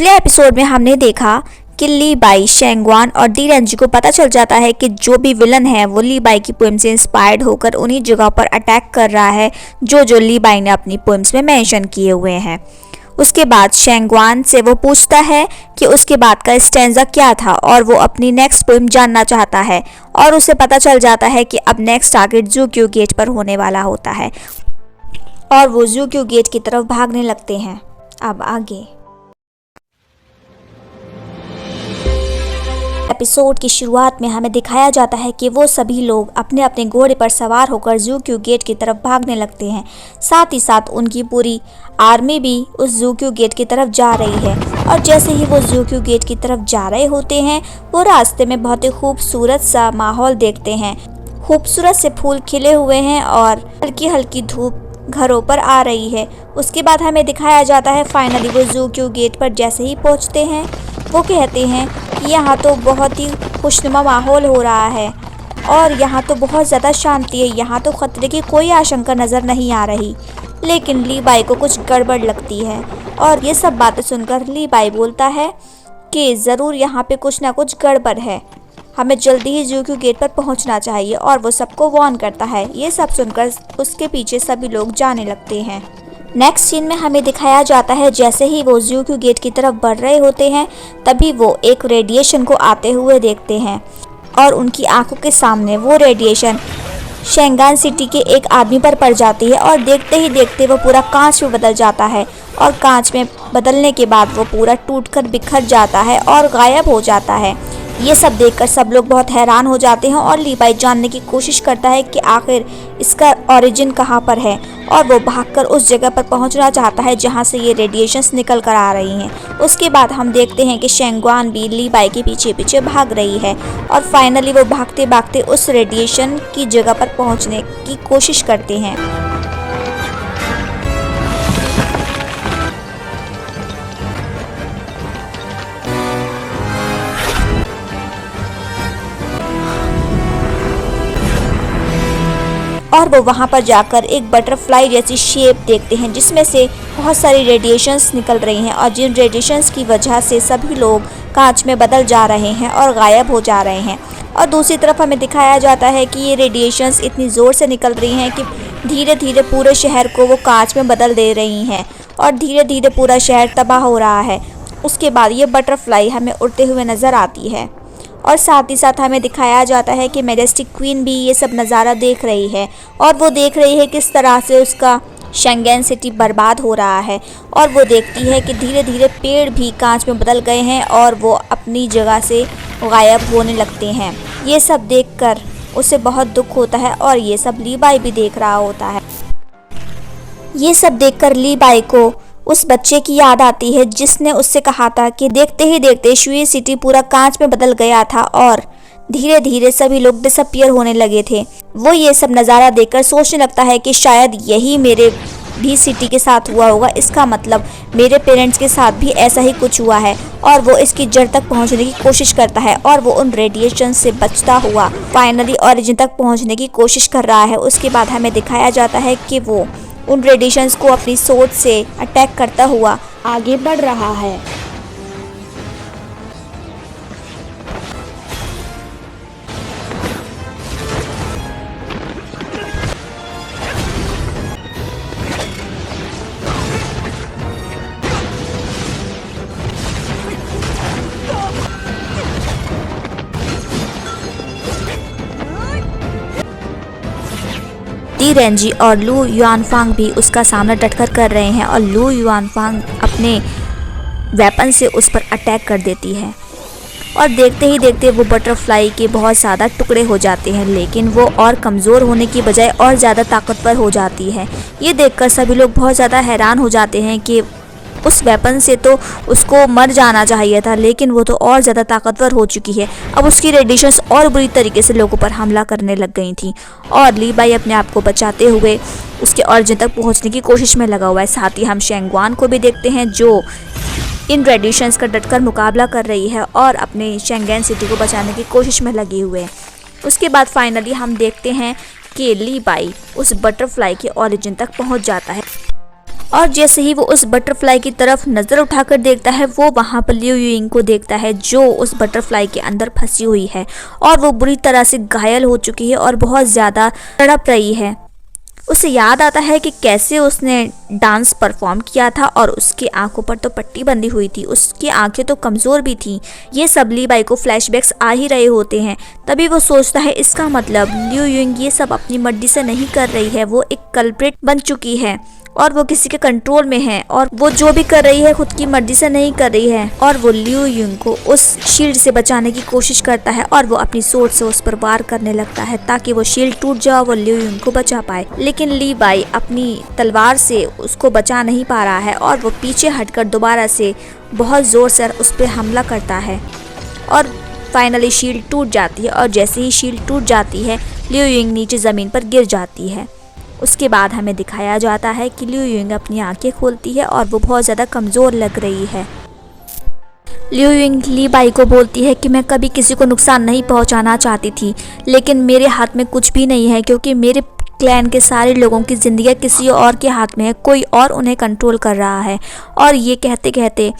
पिछले एपिसोड में हमने देखा कि ली बाई, शेंगवान और डी रेंजी को पता चल जाता है कि जो भी विलन है वो ली बाई की पोएम से इंस्पायर्ड होकर उन्हीं जगह पर अटैक कर रहा है जो ली बाई ने अपनी पोएम्स में मेंशन किए हुए हैं। उसके बाद शेंगवान से वो पूछता है कि उसके बाद का स्टैंजा क्या था और वो अपनी नेक्स्ट पोएम जानना चाहता है और उसे पता चल जाता है कि अब नेक्स्ट टारगेट ज़ूक्यू गेट पर होने वाला होता है और वो ज़ूक्यू गेट की तरफ भागने लगते हैं। अब आगे एपिसोड की शुरुआत में हमें दिखाया जाता है कि वो सभी लोग अपने अपने घोड़े पर सवार होकर ज़ूक्यू गेट की तरफ भागने लगते हैं। साथ ही साथ उनकी पूरी आर्मी भी उस ज़ूक्यू गेट की तरफ जा रही है और जैसे ही वो ज़ूक्यू गेट की तरफ जा रहे होते हैं वो रास्ते में बहुत ही खूबसूरत सा माहौल देखते हैं। खूबसूरत से फूल खिले हुए हैं और हल्की हल्की धूप घरों पर आ रही है। उसके बाद हमें दिखाया जाता है फाइनली वो ज़ूक्यू गेट पर जैसे ही पहुंचते हैं वो कहते हैं कि यहाँ तो बहुत ही खुशनुमा माहौल हो रहा है और यहाँ तो बहुत ज़्यादा शांति है, यहाँ तो ख़तरे की कोई आशंका नज़र नहीं आ रही। लेकिन ली बाई को कुछ गड़बड़ लगती है और ये सब बातें सुनकर ली बाई बोलता है कि ज़रूर यहाँ पे कुछ ना कुछ गड़बड़ है, हमें जल्दी ही ज़ूक्यू गेट पर पहुँचना चाहिए और वो सबको वार्न करता है। ये सब सुनकर उसके पीछे सभी लोग जाने लगते हैं। नेक्स्ट सीन में हमें दिखाया जाता है जैसे ही वो ज़ूक्यू गेट की तरफ बढ़ रहे होते हैं तभी वो एक रेडिएशन को आते हुए देखते हैं और उनकी आंखों के सामने वो रेडिएशन शेंगान सिटी के एक आदमी पर पड़ जाती है और देखते ही देखते वो पूरा कांच में बदल जाता है और कांच में बदलने के बाद वो पूरा टूटकर बिखर जाता है और गायब हो जाता है। ये सब देखकर सब लोग बहुत हैरान हो जाते हैं और ली बाई जानने की कोशिश करता है कि आखिर इसका ओरिजिन कहाँ पर है और वो भागकर उस जगह पर पहुंचना चाहता है जहाँ से ये रेडिएशंस निकल कर आ रही हैं। उसके बाद हम देखते हैं कि शेंगवान भी ली बाई के पीछे पीछे भाग रही है और फाइनली वो भागते भागते उस रेडिएशन की जगह पर पहुँचने की कोशिश करते हैं। और वो वहाँ पर जाकर एक बटरफ्लाई जैसी शेप देखते हैं जिसमें से बहुत सारी रेडिएशंस निकल रही हैं और जिन रेडिएशंस की वजह से सभी लोग कांच में बदल जा रहे हैं और गायब हो जा रहे हैं। और दूसरी तरफ हमें दिखाया जाता है कि ये रेडिएशंस इतनी ज़ोर से निकल रही हैं कि धीरे धीरे पूरे शहर को वो कांच में बदल दे रही हैं और धीरे धीरे पूरा शहर तबाह हो रहा है। उसके बाद ये बटरफ्लाई हमें उड़ते हुए नज़र आती है और साथ ही साथ हमें दिखाया जाता है कि मैजेस्टिक क्वीन भी ये सब नज़ारा देख रही है और वो देख रही है किस तरह से उसका शेंगेन सिटी बर्बाद हो रहा है और वो देखती है कि धीरे धीरे पेड़ भी कांच में बदल गए हैं और वो अपनी जगह से गायब होने लगते हैं। ये सब देखकर उसे बहुत दुख होता है और ये सब ली बाई भी देख रहा होता है। ये सब देखकर ली बाई को उस बच्चे की याद आती है जिसने उससे कहा था कि देखते ही देखते शुई सिटी पूरा कांच में बदल गया था और धीरे धीरे सभी लोग डिसअपियर होने लगे थे। वो ये सब नज़ारा देखकर सोचने लगता है कि शायद यही मेरे भी सिटी के साथ हुआ होगा, इसका मतलब मेरे पेरेंट्स के साथ भी ऐसा ही कुछ हुआ है और वो इसकी जड़ तक पहुंचने की कोशिश करता है और वो उन रेडिएशन से बचता हुआ फाइनली ओरिजिन तक पहुंचने की कोशिश कर रहा है। उसके बाद हमें दिखाया जाता है कि वो उन रेडिएशंस को अपनी सोच से अटैक करता हुआ आगे बढ़ रहा है। डी रेंजी और लू युआनफांग भी उसका सामना डटकर कर रहे हैं और लू युआनफांग अपने वेपन से उस पर अटैक कर देती है और देखते ही देखते वो बटरफ्लाई के बहुत ज़्यादा टुकड़े हो जाते हैं, लेकिन वो और कमज़ोर होने की बजाय और ज़्यादा ताकतवर हो जाती है। ये देखकर सभी लोग बहुत ज़्यादा हैरान हो जाते हैं कि उस वेपन से तो उसको मर जाना चाहिए था, लेकिन वो तो और ज़्यादा ताकतवर हो चुकी है। अब उसकी रेडिएशंस और बुरी तरीके से लोगों पर हमला करने लग गई थी और ली बाई अपने आप को बचाते हुए उसके ओरिजिन तक पहुंचने की कोशिश में लगा हुआ है। साथ ही हम शेंगवान को भी देखते हैं जो इन रेडिएशंस का डटकर मुकाबला कर रही है और अपने शेंगेन सिटी को बचाने की कोशिश में लगे हुए हैं। उसके बाद फाइनली हम देखते हैं कि ली बाई उस बटरफ्लाई के ओरिजिन तक पहुंच जाता है और जैसे ही वो उस बटरफ्लाई की तरफ नज़र उठाकर देखता है, वो वहाँ पर लियू युइंग को देखता है जो उस बटरफ्लाई के अंदर फंसी हुई है और वो बुरी तरह से घायल हो चुकी है और बहुत ज़्यादा तड़प रही है। उसे याद आता है कि कैसे उसने डांस परफॉर्म किया था और उसकी आंखों पर तो पट्टी बंधी हुई थी, उसकी आंखें तो कमज़ोर भी थीं। ये सब ली बाई को फ्लैशबैक्स आ ही रहे होते हैं। तभी वो सोचता है इसका मतलब लियू युइंग ये सब अपनी मर्जी से नहीं कर रही है, वो एक कल्प्रिट बन चुकी है और वो किसी के कंट्रोल में है और वो जो भी कर रही है खुद की मर्जी से नहीं कर रही है। और वो लियू युइंग को उस शील्ड से बचाने की कोशिश करता है और वो अपनी सोच से उस पर वार करने लगता है ताकि वो शील्ड टूट जाए और वो लियू युइंग को बचा पाए। लेकिन ली बाई अपनी तलवार से उसको बचा नहीं पा रहा है और वो पीछे हटकर दोबारा से बहुत जोर से उस पर हमला करता है और फाइनली शील्ड टूट जाती है। और जैसे ही शील्ड टूट जाती है, लियू युइंग नीचे ज़मीन पर गिर जाती है। उसके बाद हमें दिखाया जाता है कि लियू युइंग अपनी आंखें खोलती है और वो बहुत ज़्यादा कमज़ोर लग रही है। लियू युइंग ली बाई को बोलती है कि मैं कभी किसी को नुकसान नहीं पहुंचाना चाहती थी, लेकिन मेरे हाथ में कुछ भी नहीं है क्योंकि मेरे क्लैन के सारे लोगों की ज़िंदगी किसी और के हाथ में है, कोई और उन्हें कंट्रोल कर रहा है। और ये कहते कहते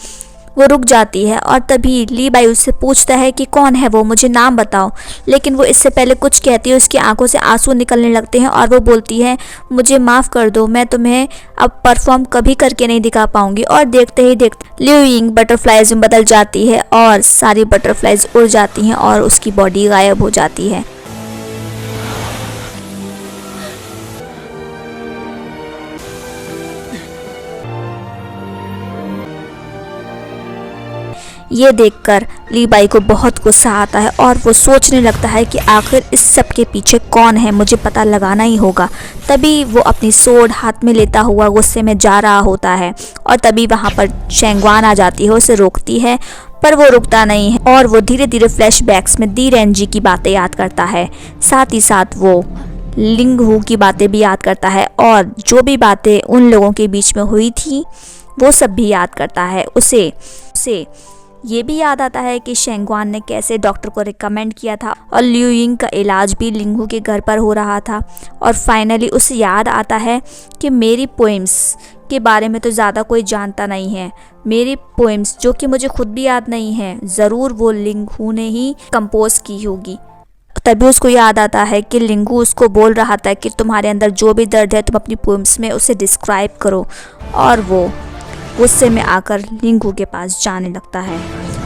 वो रुक जाती है और तभी ली बाई उससे पूछता है कि कौन है वो, मुझे नाम बताओ। लेकिन वो इससे पहले कुछ कहती है, उसकी आंखों से आंसू निकलने लगते हैं और वो बोलती है मुझे माफ़ कर दो, मैं तुम्हें अब परफॉर्म कभी करके नहीं दिखा पाऊंगी। और देखते ही देखते लियू युइंग बटरफ्लाइज में बदल जाती है और सारी बटरफ्लाइज उड़ जाती हैं और उसकी बॉडी गायब हो जाती है। ये देखकर ली बाई को बहुत गुस्सा आता है और वो सोचने लगता है कि आखिर इस सब के पीछे कौन है, मुझे पता लगाना ही होगा। तभी वो अपनी सोर्ड हाथ में लेता हुआ गुस्से में जा रहा होता है और तभी वहाँ पर शेंगवान आ जाती है, उसे रोकती है पर वो रुकता नहीं है और वो धीरे धीरे फ्लैशबैक्स में दी रेंजी की बातें याद करता है। साथ ही साथ वो लिंग हू की बातें भी याद करता है और जो भी बातें उन लोगों के बीच में हुई थी वो सब भी याद करता है। उसे ये भी याद आता है कि शेंगवान ने कैसे डॉक्टर को रिकमेंड किया था और लियू युइंग का इलाज भी लिंगू के घर पर हो रहा था। और फाइनली उसे याद आता है कि मेरी पोएम्स के बारे में तो ज़्यादा कोई जानता नहीं है, मेरी पोएम्स जो कि मुझे खुद भी याद नहीं है, ज़रूर वो लिंगू ने ही कंपोज की होगी। तभी उसको याद आता है कि लिंगू उसको बोल रहा था कि तुम्हारे अंदर जो भी दर्द है तुम अपनी पोएम्स में उसे डिस्क्राइब करो। और वो गुस्से में आकर लिंगू के पास जाने लगता है।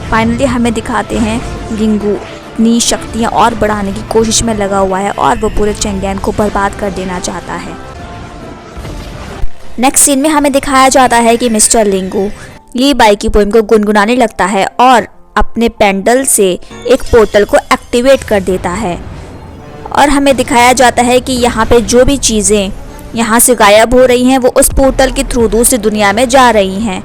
फाइनली हमें दिखाते हैं लिंगू अपनी शक्तियाँ और बढ़ाने की कोशिश में लगा हुआ है और वो पूरे चेंगेन को बर्बाद कर देना चाहता है। नेक्स्ट सीन में हमें दिखाया जाता है कि मिस्टर लिंगू ली बाई की पोएम को गुनगुनाने लगता है और अपने पेंडल से एक पोर्टल को एक्टिवेट कर देता है। और हमें दिखाया जाता है कि यहाँ पे जो भी चीज़ें यहाँ से गायब हो रही हैं वो उस पोर्टल के थ्रू दूसरी दुनिया में जा रही हैं।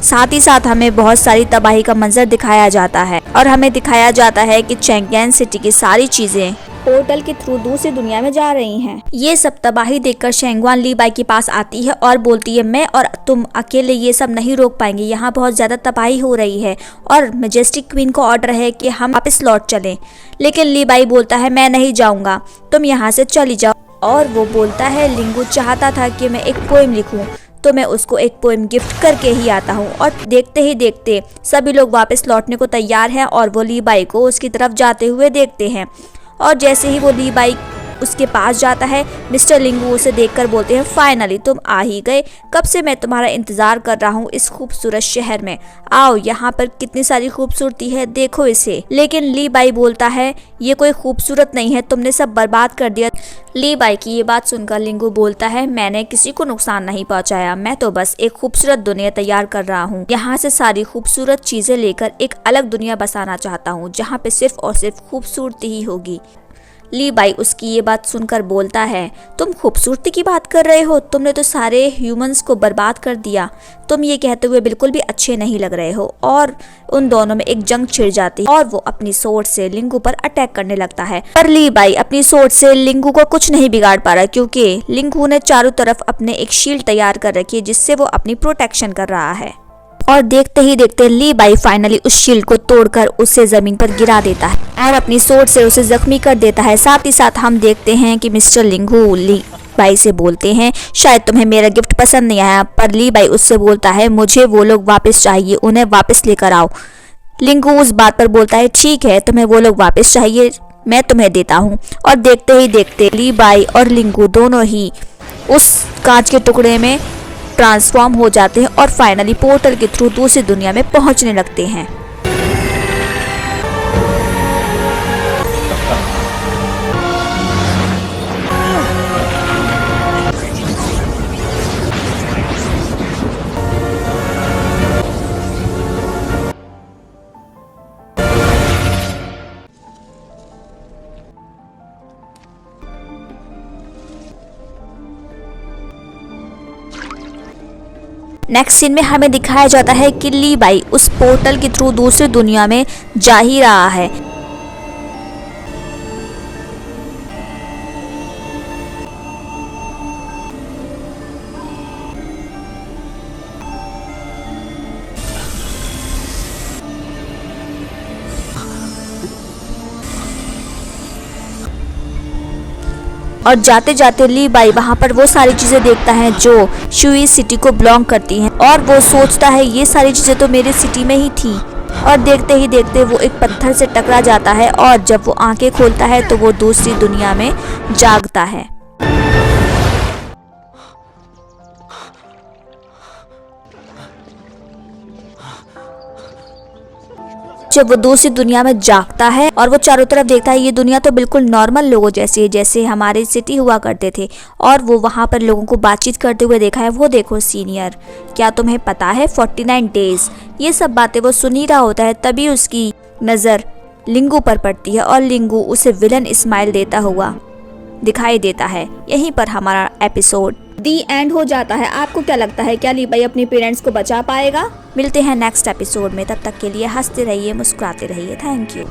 साथ ही साथ हमें बहुत सारी तबाही का मंजर दिखाया जाता है और हमें दिखाया जाता है कि चेंगेन सिटी की सारी चीज़ें पोर्टल के थ्रू दूसरी दुनिया में जा रही हैं। ये सब तबाही देखकर शेंगवान ली बाई के पास आती है और बोलती है मैं और तुम अकेले ये सब नहीं रोक पाएंगे, यहाँ बहुत ज़्यादा तबाही हो रही है और मैजेस्टिक क्वीन को ऑर्डर है कि हम वापस लौट चलें। लेकिन ली बाई बोलता है मैं नहीं जाऊँगा, तुम यहाँ से चली जाओ। और वो बोलता है लिंगू चाहता था कि मैं एक पोएम लिखूं तो मैं उसको एक पोएम गिफ्ट करके ही आता हूँ। और देखते ही देखते सभी लोग वापस लौटने को तैयार हैं और वो ली बाई को उसकी तरफ जाते हुए देखते हैं। और जैसे ही वो ली बाई उसके पास जाता है, मिस्टर लिंगू उसे देखकर बोलते हैं फाइनली तुम आ ही गए, कब से मैं तुम्हारा इंतज़ार कर रहा हूँ इस खूबसूरत शहर में। आओ यहाँ पर कितनी सारी खूबसूरती है, देखो इसे। लेकिन ली बाई बोलता है ये कोई खूबसूरत नहीं है, तुमने सब बर्बाद कर दिया। ली बाई की ये बात सुनकर लिंगू बोलता है मैंने किसी को नुकसान नहीं पहुँचाया, मैं तो बस एक खूबसूरत दुनिया तैयार कर रहा हूँ। यहाँ से सारी खूबसूरत चीज़ें लेकर एक अलग दुनिया बसाना चाहता हूँ जहाँ पे सिर्फ और सिर्फ खूबसूरती ही होगी। ली बाई उसकी ये बात सुनकर बोलता है तुम खूबसूरती की बात कर रहे हो, तुमने तो सारे ह्यूमंस को बर्बाद कर दिया, तुम ये कहते हुए बिल्कुल भी अच्छे नहीं लग रहे हो। और उन दोनों में एक जंग छिड़ जाती है और वो अपनी सोर्ड से लिंगू पर अटैक करने लगता है। पर ली बाई अपनी सोर्ड से लिंगू को कुछ नहीं बिगाड़ पा रहा क्योंकि लिंगू ने चारों तरफ अपने एक शील्ड तैयार कर रखी है जिससे वो अपनी प्रोटेक्शन कर रहा है। और देखते ही देखते ली बाई फाइनली उस शील्ड को तोड़कर उसे जमीन पर गिरा देता है और अपनी सोर्ड से उसे जख्मी कर देता है। साथ ही साथ हम देखते हैं कि मिस्टर लिंगू बाई से बोलते हैं शायद तुम्हें मेरा गिफ्ट पसंद नहीं आया, पर ली बाई उससे बोलता है मुझे वो लोग वापस चाहिए, उन्हें वापस लेकर आओ। लिंगू उस बात पर बोलता है ठीक है, तुम्हें वो लोग वापस चाहिए, मैं तुम्हें देता हूँ। और देखते ही देखते ली बाई और लिंगू दोनों ही उस कांच के टुकड़े में ट्रांसफॉर्म हो जाते हैं और फाइनली पोर्टल के थ्रू दूसरी दुनिया में पहुंचने लगते हैं। नेक्स्ट सीन में हमें दिखाया जाता है कि ली बाई उस पोर्टल के थ्रू दूसरी दुनिया में जा ही रहा है। और जाते जाते ली बाई वहाँ पर वो सारी चीज़ें देखता है जो शुई सिटी को बिलोंग करती हैं और वो सोचता है ये सारी चीज़ें तो मेरे सिटी में ही थी। और देखते ही देखते वो एक पत्थर से टकरा जाता है और जब वो आंखें खोलता है तो वो दूसरी दुनिया में जागता है। जब वो दूसरी दुनिया में जागता है और वो चारों तरफ देखता है ये दुनिया तो बिल्कुल नॉर्मल लोगों जैसी है जैसे हमारे सिटी हुआ करते थे। और वो वहाँ पर लोगों को बातचीत करते हुए देखा है। वो देखो सीनियर, क्या तुम्हें पता है 49 डेज, ये सब बातें वो सुन ही रहा होता है। तभी उसकी नज़र लिंगू पर पड़ती है और लिंगू उसे विलन स्माइल देता हुआ दिखाई देता है। यहीं पर हमारा एपिसोड दी एंड हो जाता है। आपको क्या लगता है, क्या ली बाई अपने पेरेंट्स को बचा पाएगा? मिलते हैं नेक्स्ट एपिसोड में, तब तक के लिए हंसते रहिए, मुस्कुराते रहिए। Thank you.